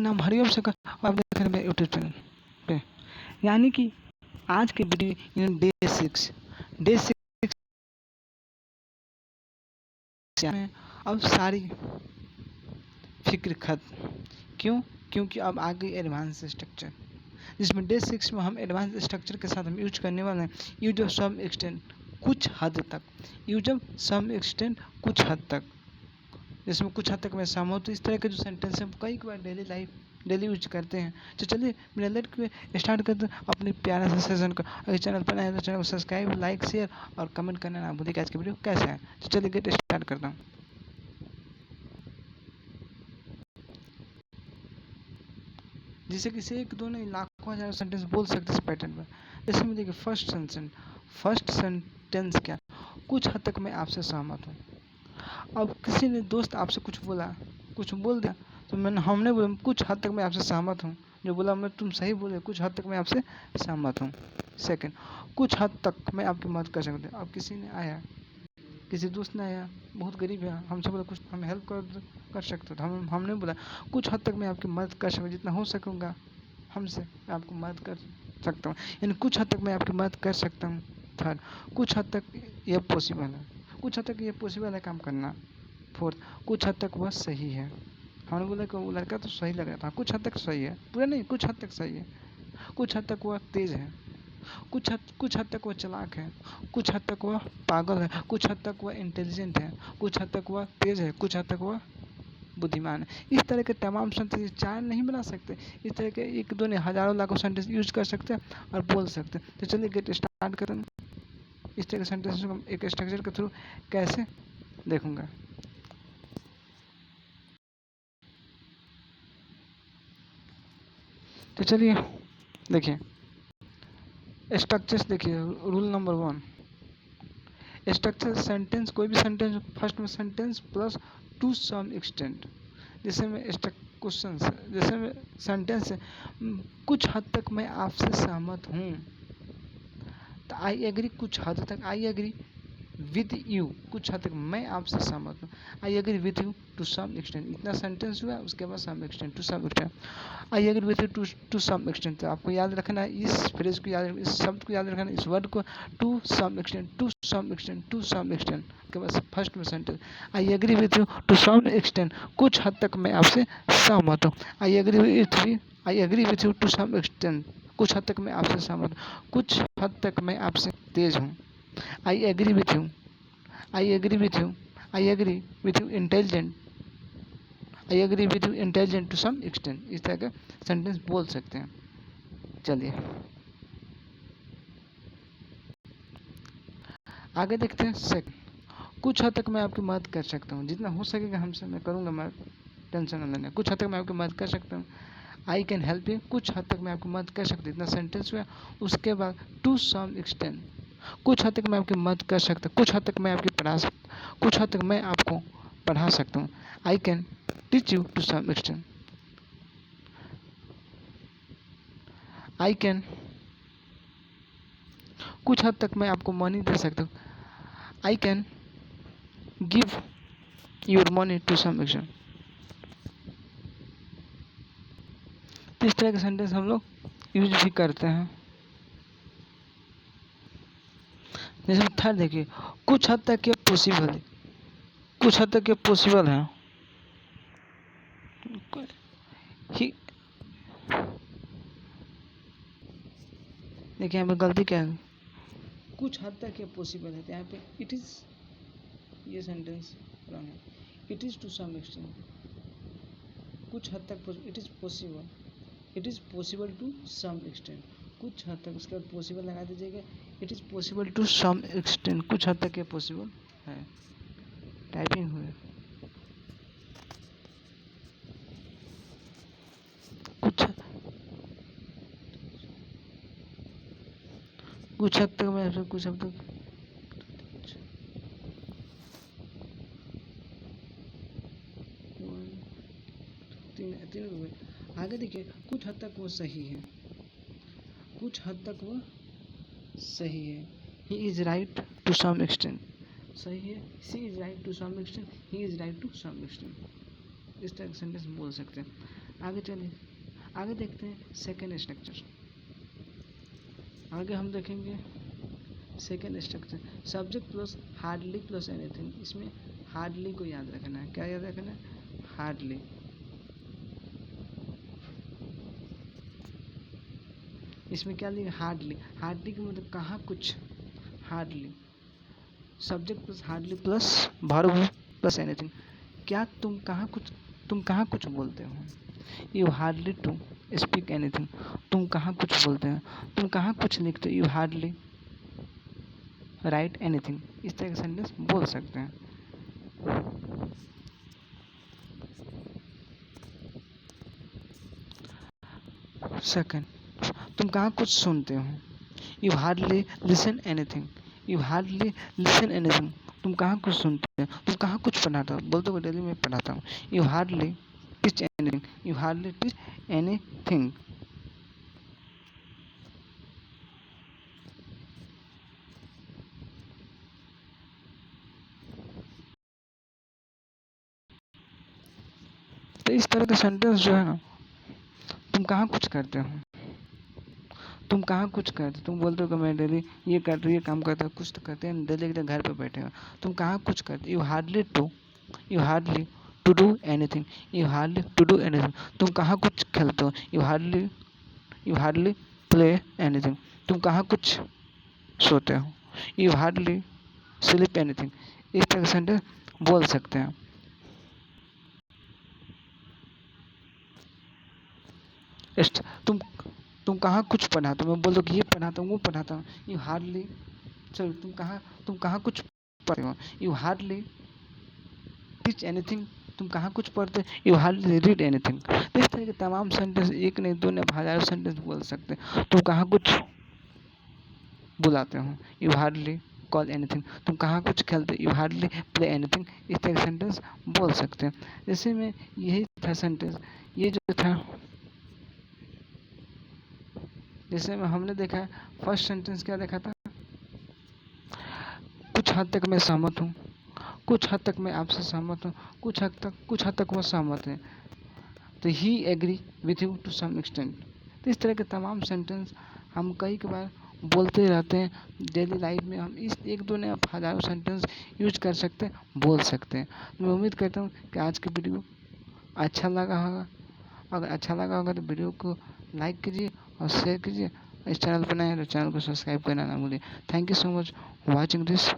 नाम हरिओम शेखर और आप देख रहे हैं मेरे यूट्यूब चैनल पे। यानी कि आज के वीडियो डे 6 में अब सारी फिक्र खत्म। क्यों? क्योंकि अब आ गई एडवांस स्ट्रक्चर, जिसमें डे 6 में हम एडवांस स्ट्रक्चर के साथ हम यूज करने वाले हैं यूज ऑफ सम एक्सटेंड कुछ हद तक, यूज ऑफ सम एक्सटेंड कुछ हद तक, जिसमें कुछ हद तक मैं सहमत हूँ। इस तरह के जो सेंटेंस हम कई बार डेली यूज करते हैं। तो चलिए मेरा लेट के स्टार्ट करते हैं अपने प्यारा सा सेशन को। अगर चैनल पर आए तो चैनल को सब्सक्राइब, लाइक, शेयर और कमेंट करना ना भूलिए कि आज की वीडियो कैसा है। तो चलिए गेट स्टार्ट करता हूँ। जिसे किसी एक दो नहीं लाखों हजार सेंटेंस बोल सकते इस पैटर्न में। जैसे में देखिए फर्स्ट सेंटेंस क्या, कुछ हद तक मैं आपसे सहमत हूँ। अब किसी ने दोस्त आपसे कुछ बोला, कुछ बोल दिया, तो हमने बोला कुछ हद तक मैं आपसे सहमत हूँ। जो बोला मैं तुम सही बोले, कुछ हद तक मैं आपसे सहमत हूँ। सेकंड, कुछ हद तक मैं आपकी मदद कर सकता हूँ। अब किसी ने आया, किसी दोस्त ने आया, बहुत गरीब है, हमसे बोला कुछ हम हेल्प कर सकते हो। हमने बोला कुछ हद तक मैं आपकी मदद कर सकूँ, जितना हो सकूँगा हमसे मैं आपको मदद कर सकता हूँ। यानी कुछ हद तक मैं आपकी मदद कर सकता हूँ। थर्ड, कुछ हद तक यह पॉसिबल है, कुछ हद तक ये पॉसिबल है काम करना। फोर्थ, कुछ हद तक वह सही है। हमने बोला कि वो लड़का तो सही लग रहा था, कुछ हद तक सही है, पूरा नहीं, कुछ हद तक सही है। कुछ हद तक वह तेज है, कुछ हद तक वह चालाक है, कुछ हद तक वह पागल है, कुछ हद तक वह इंटेलिजेंट है, कुछ हद तक वह तेज है, कुछ हद तक वह बुद्धिमान है। इस तरह के तमाम सेंटेंस चार नहीं बना सकते, इस तरह के एक दो नहीं हजारों लाखों सेंटेंस यूज कर सकते हैं और बोल सकते हैं। तो चलिए गेट स्टार्ट करें। इस तरह के सेंटेंस को एक स्ट्रक्चर के थ्रू कैसे देखूंगा। तो चलिए देखिए स्ट्रक्चर्स। देखिए रूल नंबर 1, स्ट्रक्चर सेंटेंस, कोई भी सेंटेंस फर्स्ट में sentence plus to some extent. जैसे में क्वेश्चन, जैसे में सेंटेंस है कुछ हद तक मैं आपसे सहमत हूँ, तो आई एग्री कुछ हद तक, आई एग्री विद यू, कुछ हद तक मैं आपसे सहमत हूँ। I agree with you to some extent, इतना सेंटेंस हुआ, उसके बाद some extent, to some extent. I agree with you to some extent. तो आपको याद रखना है इस फ्रेज को, याद इस शब्द को याद रखना है, इस वर्ड को, to some extent, to some extent, to some extent के बाद फर्स्ट में sentence I agree with you to some extent, कुछ हद तक मैं आपसे सहमत हूँ। I agree with you to some extent, कुछ हद तक मैं आपसे सहमत हूँ, कुछ हद तक मैं आपसे तेज हूँ। I agree with you, I agree with you, I agree with you intelligent, I agree with you intelligent to some extent. इस तरह का सेंटेंस बोल सकते हैं। चलिए आगे देखते हैं। सेकंड, कुछ हद तक मैं आपकी मदद कर सकता हूँ, जितना हो सकेगा हमसे मैं करूँगा, मैं टेंशन न लेना। कुछ हद तक मैं आपकी मदद कर सकता हूँ, आई कैन हेल्प यू, कुछ हद तक मैं आपकी मदद कर सकता हूँ, इतना सेंटेंस हुआ। उसके बाद टू सम एक्सटेंट, कुछ हद तक मैं आपकी मदद कर सकता हूँ, कुछ हद तक मैं आपकी कुछ हद तक मैं आपको पढ़ा सकता हूँ। I can teach you to some extent, I can, कुछ हद तक मैं आपको मनी दे सकता हूँ, I can give your money to some extent. तो इस तरह के सेंटेंस हम लोग यूज भी करते हैं। जैसे थर्ड देखिए, कुछ हद तक ये पॉसिबल है, कुछ हद तक ये पॉसिबल है। देखिए यहाँ पे गलती क्या है, कुछ हद तक ये पॉसिबल है, तो यहाँ पे इट इज़, ये सेंटेंस रॉन्ग है। It is to some extent, कुछ हद तक it is possible, it is possible to some extent, कुछ हद तक, उसके बाद पॉसिबल लगा दीजिएगा। It is possible to some extent, कुछ हद तक ये पॉसिबल है। टाइपिंग हुए कुछ हद तक मैं कुछ हद तक तीन हुए। आगे देखिए, कुछ हद तक वो सही है, कुछ हद तक वो सही है। He is right to some extent, सही है। She is right to some extent, he is right to some extent. इस तरह का सेंटेंस बोल सकते हैं। आगे चलिए, आगे देखते हैं सेकेंड स्ट्रक्चर। आगे हम देखेंगे second structure, subject plus hardly plus anything. इसमें हार्डली को याद रखना है। क्या याद रखना है? हार्डली। इसमें क्या लिखा? हार्डली। हार्डली का मतलब कहाँ कुछ, hardly. Subject plus hardly plus verb plus anything. क्या तुम कहाँ कुछ बोलते हो? You hardly to speak anything. तुम कहाँ कुछ बोलते हो, तुम कहाँ कुछ लिखते हो। You hardly right anything. इस तरह का सेंटेंस बोल सकते हैं। सेकंड, तुम कहाँ कुछ सुनते हो। You hardly listen anything. You hardly listen anything. तुम कहाँ कुछ सुनते हो, तुम कहाँ कुछ पढ़ाते हो। बोलते हो डेली मैं पढ़ाता हूँ। You hardly teach anything. You hardly teach anything. तो इस तरह का सेंटेंस जो है ना, तुम कहाँ कुछ करते हो, तुम कहाँ कुछ करते हो। तुम बोलते हो कि मैं डेली ये करते हो, ये काम करता हूँ, कुछ तो करते हैं डेली के घर पे बैठे हो। तुम कहाँ कुछ करते। You hardly to do anything. You hardly to do anything. तुम कहाँ कुछ खेलते हो। You hardly play anything. तुम कहाँ कुछ सोते हो। You hardly sleep anything. इस तरह का सेंटेंस बोल सकते हैं। इस तुम कहाँ कुछ पढ़ाते हो। मैं बोल दो कि ये पढ़ाता हूँ, वो पढ़ाता हूँ। यू हार्डली चलो तुम कहाँ कुछ पढ़ते हो। You hardly teach anything. तुम कहाँ कुछ पढ़ते हो। You hardly read anything. तो इस तरह के तमाम सेंटेंस, एक नहीं दो नहीं हजारों सेंटेंस बोल सकते हैं। तुम कहाँ कुछ बुलाते हो। You hardly call anything. तुम कहाँ कुछ खेलते हो। You hardly play anything. इस तरह के सेंटेंस बोल सकते हैं। जैसे में यही था सेंटेंस, ये जो था, जैसे में हमने देखा है फर्स्ट सेंटेंस क्या देखा था, कुछ हद तक मैं सहमत हूँ, कुछ हद तक मैं आपसे सहमत हूँ, कुछ हद तक वो सहमत है। तो he agree with you to some extent. तो इस तरह के तमाम सेंटेंस हम कई बार बोलते रहते हैं डेली लाइफ में। हम इस एक दो ने हज़ारों सेंटेंस यूज कर सकते हैं, बोल सकते हैं। मैं उम्मीद करता हूँ कि आज की वीडियो अच्छा लगा होगा। अगर अच्छा लगा होगा तो वीडियो को लाइक कीजिए और शेयर कीजिए। इस चैनल पर नए हैं तो चैनल को सब्सक्राइब करना ना भूलिए। Thank you so much watching this.